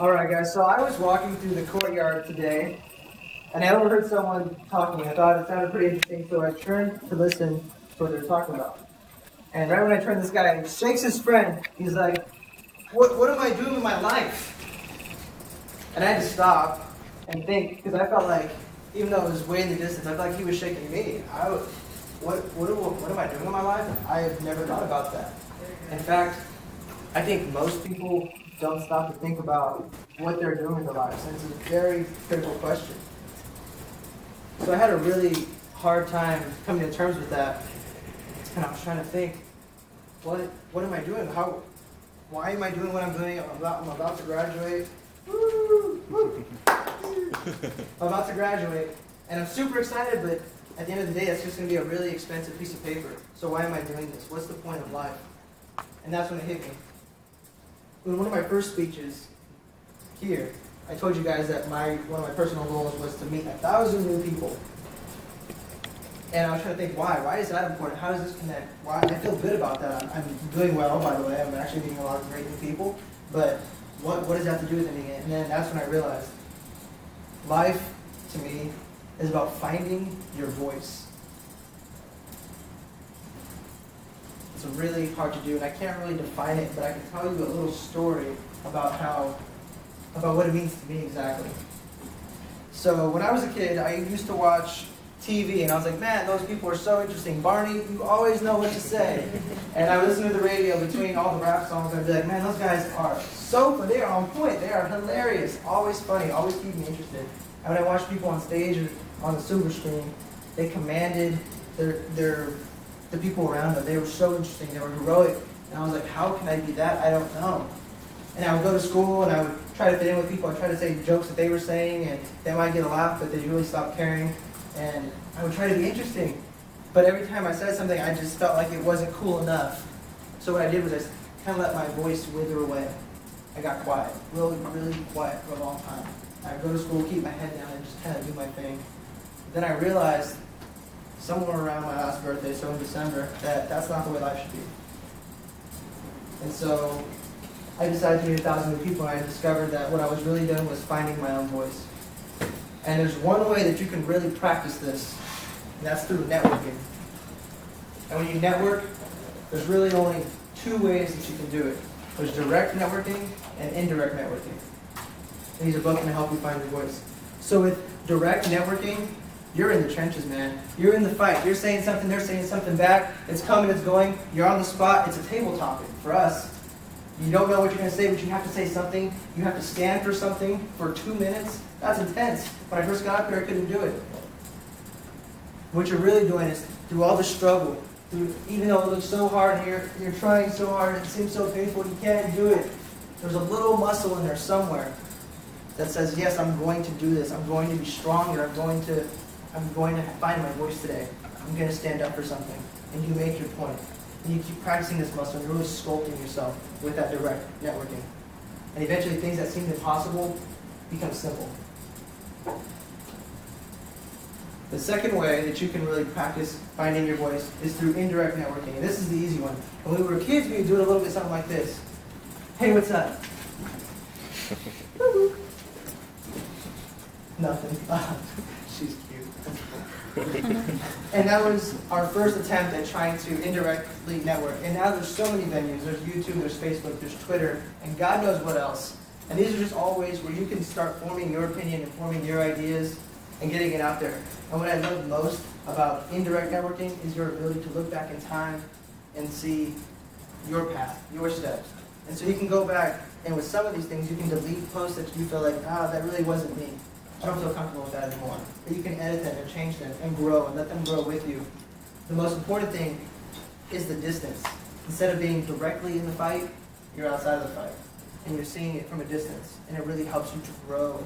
Alright guys, so I was walking through the courtyard today, and I overheard someone talking. I thought it sounded pretty interesting, so I turned to listen to what they were talking about. And right when I turned, this guy shakes his friend. He's like, what am I doing with my life? And I had to stop and think, because I felt like, even though it was way in the distance, I felt like he was shaking me. What am I doing with my life? I have never thought about that. In fact, I think most people don't stop to think about what they're doing with their lives, and it's a very critical question. So I had a really hard time coming to terms with that, and I was trying to think, what am I doing? Why am I doing what I'm doing? I'm about to graduate. Woo, woo. I'm about to graduate, and I'm super excited, but at the end of the day, that's just going to be a really expensive piece of paper. So why am I doing this? What's the point of life? And that's when it hit me. In one of my first speeches here, I told you guys that one of my personal goals was to meet 1,000 new people. And I was trying to think, why? Why is that important? How does this connect? Why? I feel good about that. I'm doing well, by the way. I'm actually meeting a lot of great new people. But what does that have to do with anything? And then that's when I realized, life, to me, is about finding your voice. It's really hard to do, and I can't really define it, but I can tell you a little story about what it means to me exactly. So when I was a kid, I used to watch TV, and I was like, man, those people are so interesting. Barney, you always know what to say. And I would listen to the radio between all the rap songs, and I'd be like, man, those guys are so funny. They are on point. They are hilarious. Always funny. Always keep me interested. And when I watched people on stage or on the silver screen, they commanded the people around them. They were so interesting. They were heroic. And I was like, how can I be that? I don't know. And I would go to school, and I would try to fit in with people. I'd try to say jokes that they were saying, and they might get a laugh, but they'd really stop caring. And I would try to be interesting. But every time I said something, I just felt like it wasn't cool enough. So what I did was I kind of let my voice wither away. I got quiet, really, really quiet for a long time. I'd go to school, keep my head down, and just kind of do my thing. Then I realized, somewhere around my last birthday, so in December, that that's not the way life should be. And so I decided to meet 1,000 new people, and I discovered that what I was really doing was finding my own voice. And there's one way that you can really practice this, and that's through networking. And when you network, there's really only two ways that you can do it. There's direct networking and indirect networking. And these are both going to help you find your voice. So with direct networking, you're in the trenches, man. You're in the fight. You're saying something, they're saying something back. It's coming, it's going. You're on the spot. It's a table topic for us. You don't know what you're going to say, but you have to say something. You have to stand for something for 2 minutes. That's intense. When I first got up here, I couldn't do it. What you're really doing is, through all the struggle, even though it looks so hard and you're trying so hard and it seems so painful, you can't do it. There's a little muscle in there somewhere that says, yes, I'm going to do this. I'm going to be stronger. I'm going to find my voice today. I'm going to stand up for something. And you make your point. And you keep practicing this muscle, and you're really sculpting yourself with that direct networking. And eventually things that seemed impossible become simple. The second way that you can really practice finding your voice is through indirect networking. And this is the easy one. When we were kids, we would do it a little bit something like this. Hey, what's up? Nothing. She's cute. And that was our first attempt at trying to indirectly network. And now there's so many venues. There's YouTube, there's Facebook, there's Twitter, and God knows what else. And these are just all ways where you can start forming your opinion and forming your ideas and getting it out there. And what I love most about indirect networking is your ability to look back in time and see your path, your steps. And so you can go back, and with some of these things, you can delete posts that you feel like, that really wasn't me. I don't feel comfortable with that anymore. But you can edit them and change them and grow and let them grow with you. The most important thing is the distance. Instead of being directly in the fight, you're outside of the fight. And you're seeing it from a distance. And it really helps you to grow.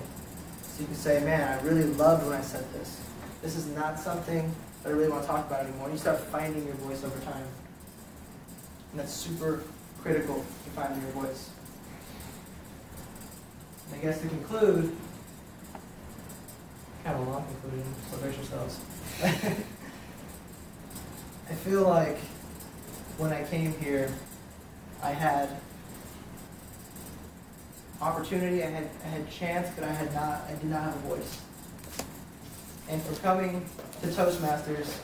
So you can say, man, I really loved when I said this. This is not something that I really want to talk about anymore. And you start finding your voice over time. And that's super critical to finding your voice. And I guess to conclude, kind of a long conclusion, so brace yourselves. I feel like when I came here, I had opportunity, I had chance, but I did not have a voice. And for coming to Toastmasters,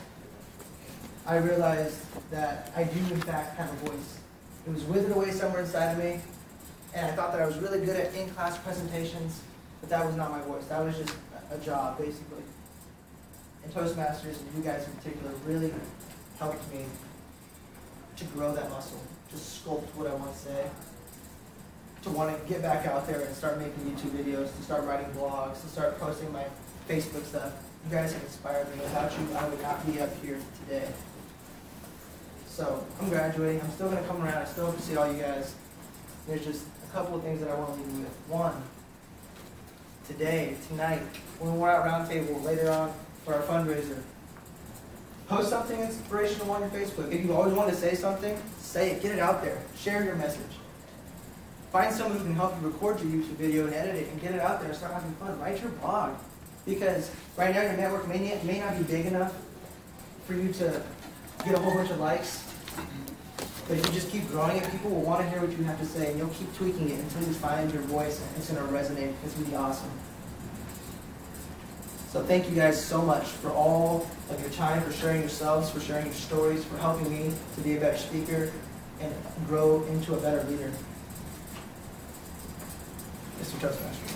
I realized that I do in fact have a voice. It was withered away somewhere inside of me, and I thought that I was really good at in-class presentations, but that was not my voice. That was just a job, basically. And Toastmasters, and you guys in particular, really helped me to grow that muscle, to sculpt what I want to say, to want to get back out there and start making YouTube videos, to start writing blogs, to start posting my Facebook stuff. You guys have inspired me. Without you, I would not be up here today. So I'm graduating. I'm still going to come around. I still hope to see all you guys. There's just a couple of things that I want to leave you with. One, today, tonight, when we're at Roundtable later on for our fundraiser, post something inspirational on your Facebook. If you always want to say something, say it. Get it out there. Share your message. Find someone who can help you record your YouTube video and edit it and get it out there and start having fun. Write your blog. Because right now your network may not be big enough for you to get a whole bunch of likes. But if you just keep growing it, people will want to hear what you have to say, and you'll keep tweaking it until you find your voice and it's going to resonate. It's going to be awesome. So thank you guys so much for all of your time, for sharing yourselves, for sharing your stories, for helping me to be a better speaker and grow into a better leader. Mr. Toastmaster.